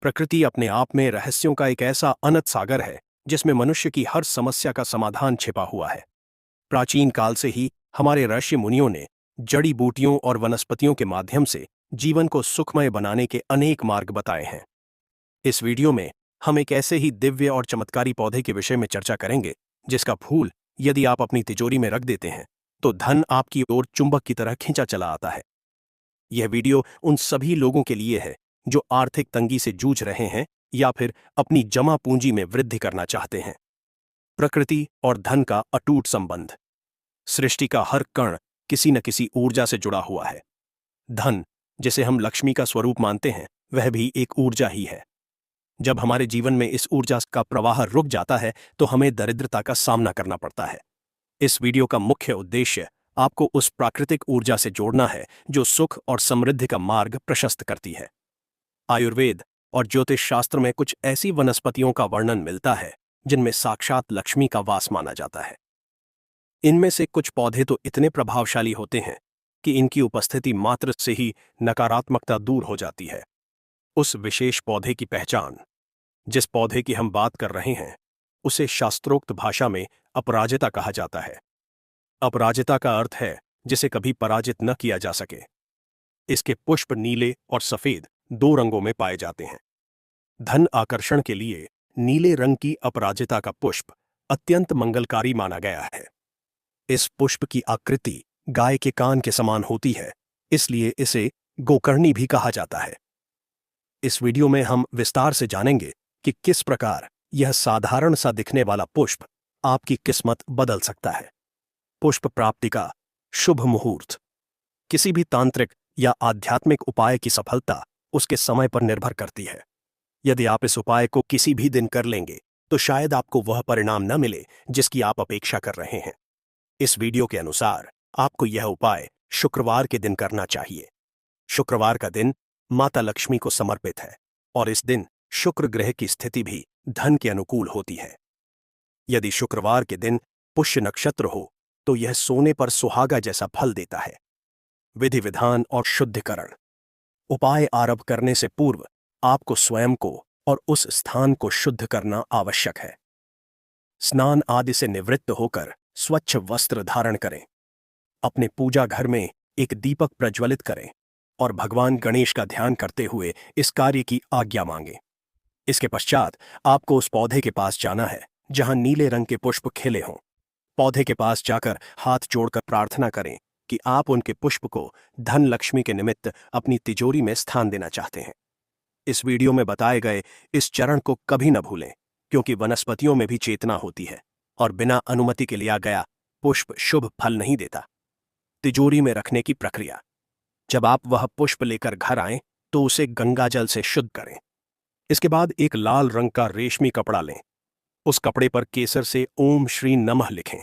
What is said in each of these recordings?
प्रकृति अपने आप में रहस्यों का एक ऐसा अनंत सागर है जिसमें मनुष्य की हर समस्या का समाधान छिपा हुआ है। प्राचीन काल से ही हमारे ऋषि मुनियों ने जड़ी बूटियों और वनस्पतियों के माध्यम से जीवन को सुखमय बनाने के अनेक मार्ग बताए हैं। इस वीडियो में हम एक ऐसे ही दिव्य और चमत्कारी पौधे के विषय में चर्चा करेंगे जिसका फूल यदि आप अपनी तिजोरी में रख देते हैं तो धन आपकी ओर चुंबक की तरह खींचा चला आता है। यह वीडियो उन सभी लोगों के लिए है जो आर्थिक तंगी से जूझ रहे हैं या फिर अपनी जमा पूंजी में वृद्धि करना चाहते हैं। प्रकृति और धन का अटूट संबंध। सृष्टि का हर कण किसी न किसी ऊर्जा से जुड़ा हुआ है। धन, जिसे हम लक्ष्मी का स्वरूप मानते हैं, वह भी एक ऊर्जा ही है। जब हमारे जीवन में इस ऊर्जा का प्रवाह रुक जाता है तो हमें दरिद्रता का सामना करना पड़ता है। इस वीडियो का मुख्य उद्देश्य आपको उस प्राकृतिक ऊर्जा से जोड़ना है जो सुख और समृद्धि का मार्ग प्रशस्त करती है। आयुर्वेद और ज्योतिष शास्त्र में कुछ ऐसी वनस्पतियों का वर्णन मिलता है जिनमें साक्षात लक्ष्मी का वास माना जाता है। इनमें से कुछ पौधे तो इतने प्रभावशाली होते हैं कि इनकी उपस्थिति मात्र से ही नकारात्मकता दूर हो जाती है। उस विशेष पौधे की पहचान। जिस पौधे की हम बात कर रहे हैं उसे शास्त्रोक्त भाषा में अपराजिता कहा जाता है। अपराजिता का अर्थ है जिसे कभी पराजित न किया जा सके। इसके पुष्प नीले और सफेद दो रंगों में पाए जाते हैं। धन आकर्षण के लिए नीले रंग की अपराजिता का पुष्प अत्यंत मंगलकारी माना गया है। इस पुष्प की आकृति गाय के कान के समान होती है, इसलिए इसे गोकर्णी भी कहा जाता है। इस वीडियो में हम विस्तार से जानेंगे कि किस प्रकार यह साधारण सा दिखने वाला पुष्प आपकी किस्मत बदल सकता है। पुष्प प्राप्ति का शुभ मुहूर्त। किसी भी तांत्रिक या आध्यात्मिक उपाय की सफलता उसके समय पर निर्भर करती है। यदि आप इस उपाय को किसी भी दिन कर लेंगे तो शायद आपको वह परिणाम न मिले जिसकी आप अपेक्षा कर रहे हैं। इस वीडियो के अनुसार आपको यह उपाय शुक्रवार के दिन करना चाहिए। शुक्रवार का दिन माता लक्ष्मी को समर्पित है और इस दिन शुक्र ग्रह की स्थिति भी धन के अनुकूल होती है। यदि शुक्रवार के दिन पुष्य नक्षत्र हो तो यह सोने पर सुहागा जैसा फल देता है। विधि विधान और शुद्धिकरण। उपाय आरंभ करने से पूर्व आपको स्वयं को और उस स्थान को शुद्ध करना आवश्यक है। स्नान आदि से निवृत्त होकर स्वच्छ वस्त्र धारण करें। अपने पूजा घर में एक दीपक प्रज्वलित करें और भगवान गणेश का ध्यान करते हुए इस कार्य की आज्ञा मांगें। इसके पश्चात आपको उस पौधे के पास जाना है जहां नीले रंग के पुष्प खिले हों। पौधे के पास जाकर हाथ जोड़कर प्रार्थना करें कि आप उनके पुष्प को धन लक्ष्मी के निमित्त अपनी तिजोरी में स्थान देना चाहते हैं। इस वीडियो में बताए गए इस चरण को कभी न भूलें, क्योंकि वनस्पतियों में भी चेतना होती है और बिना अनुमति के लिया गया पुष्प शुभ फल नहीं देता। तिजोरी में रखने की प्रक्रिया। जब आप वह पुष्प लेकर घर आएं तो उसे गंगाजल से शुद्ध करें। इसके बाद एक लाल रंग का रेशमी कपड़ा लें। उस कपड़े पर केसर से ओम श्री नमः लिखें।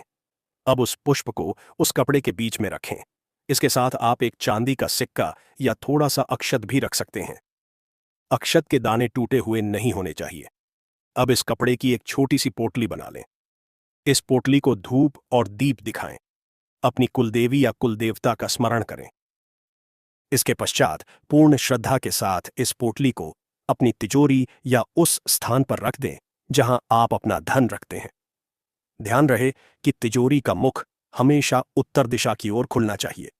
अब उस पुष्प को उस कपड़े के बीच में रखें। इसके साथ आप एक चांदी का सिक्का या थोड़ा सा अक्षत भी रख सकते हैं। अक्षत के दाने टूटे हुए नहीं होने चाहिए। अब इस कपड़े की एक छोटी सी पोटली बना लें। इस पोटली को धूप और दीप दिखाएं। अपनी कुलदेवी या कुलदेवता का स्मरण करें। इसके पश्चात पूर्ण श्रद्धा के साथ इस पोटली को अपनी तिजोरी या उस स्थान पर रख दें जहां आप अपना धन रखते हैं। ध्यान रहे कि तिजोरी का मुख हमेशा उत्तर दिशा की ओर खुलना चाहिए।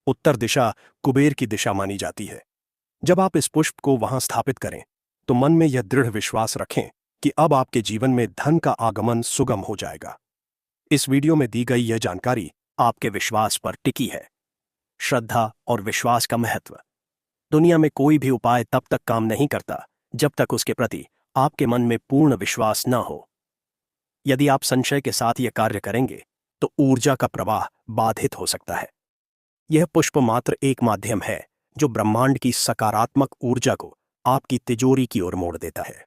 उत्तर दिशा कुबेर की दिशा मानी जाती है। जब आप इस पुष्प को वहां स्थापित करें तो मन में यह दृढ़ विश्वास रखें कि अब आपके जीवन में धन का आगमन सुगम हो जाएगा। इस वीडियो में दी गई यह जानकारी आपके विश्वास पर टिकी है। श्रद्धा और विश्वास का महत्व। दुनिया में कोई भी उपाय तब तक काम नहीं करता जब तक उसके प्रति आपके मन में पूर्ण विश्वास न हो। यदि आप संशय के साथ यह कार्य करेंगे तो ऊर्जा का प्रवाह बाधित हो सकता है। यह पुष्प मात्र एक माध्यम है जो ब्रह्मांड की सकारात्मक ऊर्जा को आपकी तिजोरी की ओर मोड़ देता है।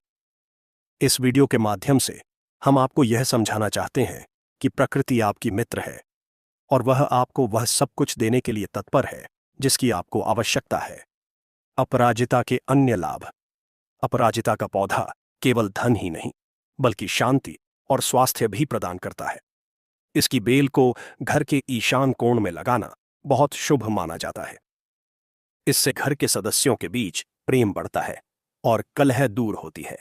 इस वीडियो के माध्यम से हम आपको यह समझाना चाहते हैं कि प्रकृति आपकी मित्र है और वह आपको वह सब कुछ देने के लिए तत्पर है जिसकी आपको आवश्यकता है। अपराजिता के अन्य लाभ। अपराजिता का पौधा केवल धन ही नहीं बल्कि शांति और स्वास्थ्य भी प्रदान करता है। इसकी बेल को घर के ईशान कोण में लगाना बहुत शुभ माना जाता है। इससे घर के सदस्यों के बीच प्रेम बढ़ता है और कलह दूर होती है।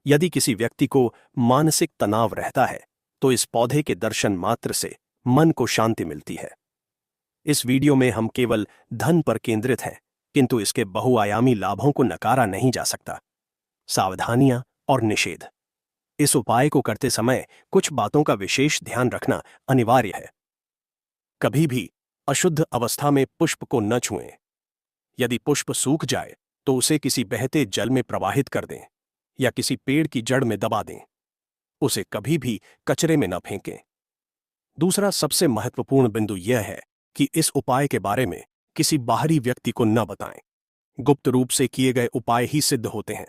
यदि किसी व्यक्ति को मानसिक तनाव रहता है तो इस पौधे के दर्शन मात्र से मन को शांति मिलती है। इस वीडियो में हम केवल धन पर केंद्रित हैं, किंतु इसके बहुआयामी लाभों को नकारा नहीं जा सकता। सावधानियां और निषेध। इस उपाय को करते समय कुछ बातों का विशेष ध्यान रखना अनिवार्य है। कभी भी अशुद्ध अवस्था में पुष्प को न छुएं। यदि पुष्प सूख जाए तो उसे किसी बहते जल में प्रवाहित कर दें या किसी पेड़ की जड़ में दबा दें। उसे कभी भी कचरे में न फेंकें। दूसरा सबसे महत्वपूर्ण बिंदु यह है कि इस उपाय के बारे में किसी बाहरी व्यक्ति को न बताएं। गुप्त रूप से किए गए उपाय ही सिद्ध होते हैं।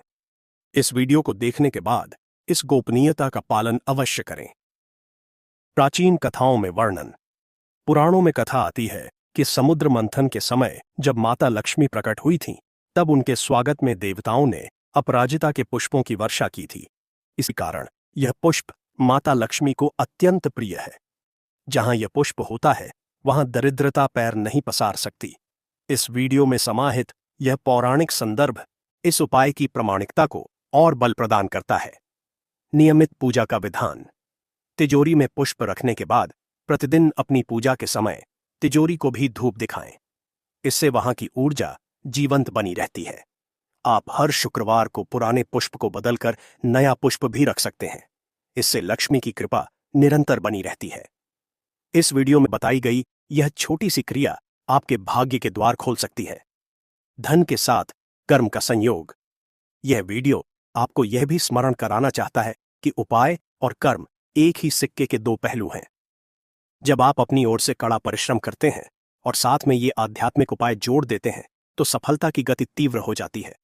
इस वीडियो को देखने के बाद इस गोपनीयता का पालन अवश्य करें। प्राचीन कथाओं में वर्णन। पुराणों में कथा आती है कि समुद्र मंथन के समय जब माता लक्ष्मी प्रकट हुई थीं, तब उनके स्वागत में देवताओं ने अपराजिता के पुष्पों की वर्षा की थी। इसी कारण यह पुष्प माता लक्ष्मी को अत्यंत प्रिय है। जहां यह पुष्प होता है वहां दरिद्रता पैर नहीं पसार सकती। इस वीडियो में समाहित यह पौराणिक संदर्भ इस उपाय की प्रामाणिकता को और बल प्रदान करता है। नियमित पूजा का विधान। तिजोरी में पुष्प रखने के बाद प्रतिदिन अपनी पूजा के समय तिजोरी को भी धूप दिखाएं। इससे वहां की ऊर्जा जीवंत बनी रहती है। आप हर शुक्रवार को पुराने पुष्प को बदलकर नया पुष्प भी रख सकते हैं। इससे लक्ष्मी की कृपा निरंतर बनी रहती है। इस वीडियो में बताई गई यह छोटी सी क्रिया आपके भाग्य के द्वार खोल सकती है। धन के साथ कर्म का संयोग। यह वीडियो आपको यह भी स्मरण कराना चाहता है कि उपाय और कर्म एक ही सिक्के के दो पहलू हैं। जब आप अपनी ओर से कड़ा परिश्रम करते हैं और साथ में ये आध्यात्मिक उपाय जोड़ देते हैं तो सफलता की गति तीव्र हो जाती है।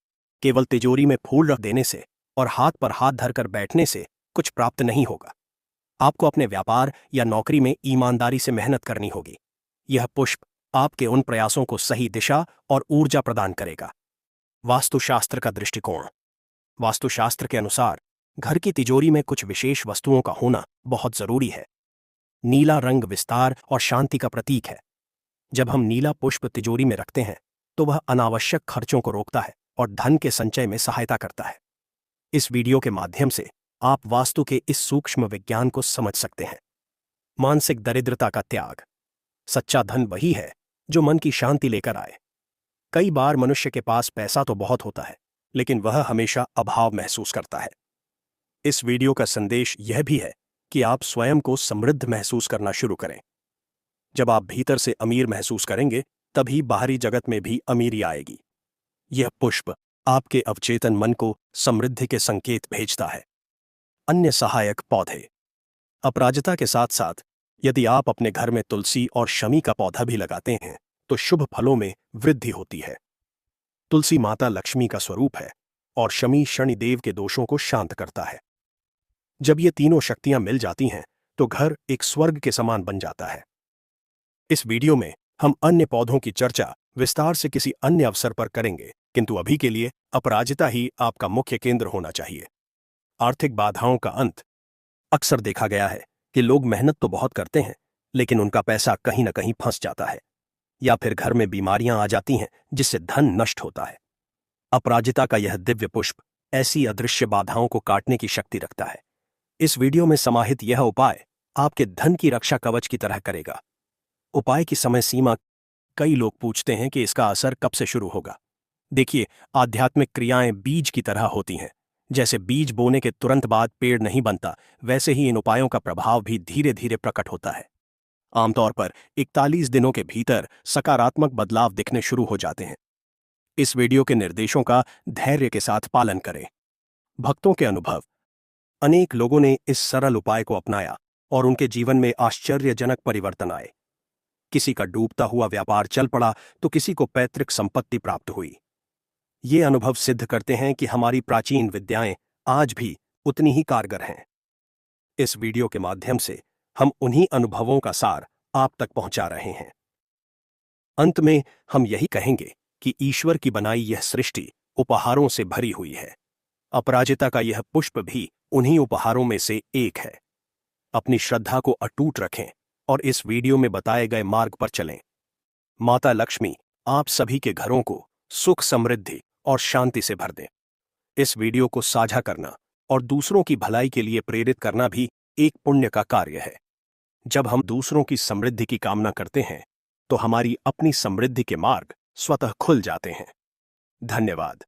केवल तिजोरी में फूल रख देने से और हाथ पर हाथ धरकर बैठने से कुछ प्राप्त नहीं होगा। आपको अपने व्यापार या नौकरी में ईमानदारी से मेहनत करनी होगी। यह पुष्प आपके उन प्रयासों को सही दिशा और ऊर्जा प्रदान करेगा। वास्तुशास्त्र का दृष्टिकोण। वास्तुशास्त्र के अनुसार घर की तिजोरी में कुछ विशेष वस्तुओं का होना बहुत जरूरी है। नीला रंग विस्तार और शांति का प्रतीक है। जब हम नीला पुष्प तिजोरी में रखते हैं तो वह अनावश्यक खर्चों को रोकता है और धन के संचय में सहायता करता है। इस वीडियो के माध्यम से आप वास्तु के इस सूक्ष्म विज्ञान को समझ सकते हैं। मानसिक दरिद्रता का त्याग। सच्चा धन वही है जो मन की शांति लेकर आए। कई बार मनुष्य के पास पैसा तो बहुत होता है, लेकिन वह हमेशा अभाव महसूस करता है। इस वीडियो का संदेश यह भी है कि आप स्वयं को समृद्ध महसूस करना शुरू करें। जब आप भीतर से अमीर महसूस करेंगे तभी बाहरी जगत में भी अमीरी आएगी। यह पुष्प आपके अवचेतन मन को समृद्धि के संकेत भेजता है। अन्य सहायक पौधे। अपराजिता के साथ साथ यदि आप अपने घर में तुलसी और शमी का पौधा भी लगाते हैं तो शुभ फलों में वृद्धि होती है। तुलसी माता लक्ष्मी का स्वरूप है और शमी शनिदेव के दोषों को शांत करता है। जब ये तीनों शक्तियां मिल जाती हैं तो घर एक स्वर्ग के समान बन जाता है। इस वीडियो में हम अन्य पौधों की चर्चा विस्तार से किसी अन्य अवसर पर करेंगे, किंतु अभी के लिए अपराजिता ही आपका मुख्य केंद्र होना चाहिए। आर्थिक बाधाओं का अंत। अक्सर देखा गया है कि लोग मेहनत तो बहुत करते हैं लेकिन उनका पैसा कहीं न कहीं फंस जाता है या फिर घर में बीमारियां आ जाती हैं जिससे धन नष्ट होता है। अपराजिता का यह दिव्य पुष्प ऐसी अदृश्य बाधाओं को काटने की शक्ति रखता है। इस वीडियो में समाहित यह उपाय आपके धन की रक्षा कवच की तरह करेगा। उपाय की समय सीमा। कई लोग पूछते हैं कि इसका असर कब से शुरू होगा। देखिए, आध्यात्मिक क्रियाएं बीज की तरह होती हैं। जैसे बीज बोने के तुरंत बाद पेड़ नहीं बनता, वैसे ही इन उपायों का प्रभाव भी धीरे धीरे प्रकट होता है। आमतौर पर 41 दिनों के भीतर सकारात्मक बदलाव दिखने शुरू हो जाते हैं। इस वीडियो के निर्देशों का धैर्य के साथ पालन करें। भक्तों के अनुभव। अनेक लोगों ने इस सरल उपाय को अपनाया और उनके जीवन में आश्चर्यजनक परिवर्तन आए। किसी का डूबता हुआ व्यापार चल पड़ा तो किसी को पैतृक संपत्ति प्राप्त हुई। ये अनुभव सिद्ध करते हैं कि हमारी प्राचीन विद्याएं आज भी उतनी ही कारगर हैं। इस वीडियो के माध्यम से हम उन्हीं अनुभवों का सार आप तक पहुंचा रहे हैं। अंत में हम यही कहेंगे कि ईश्वर की बनाई यह सृष्टि उपहारों से भरी हुई है। अपराजिता का यह पुष्प भी उन्हीं उपहारों में से एक है। अपनी श्रद्धा को अटूट रखें और इस वीडियो में बताए गए मार्ग पर चलें। माता लक्ष्मी आप सभी के घरों को सुख, समृद्धि और शांति से भर दें। इस वीडियो को साझा करना और दूसरों की भलाई के लिए प्रेरित करना भी एक पुण्य का कार्य है। जब हम दूसरों की समृद्धि की कामना करते हैं तो हमारी अपनी समृद्धि के मार्ग स्वतः खुल जाते हैं। धन्यवाद।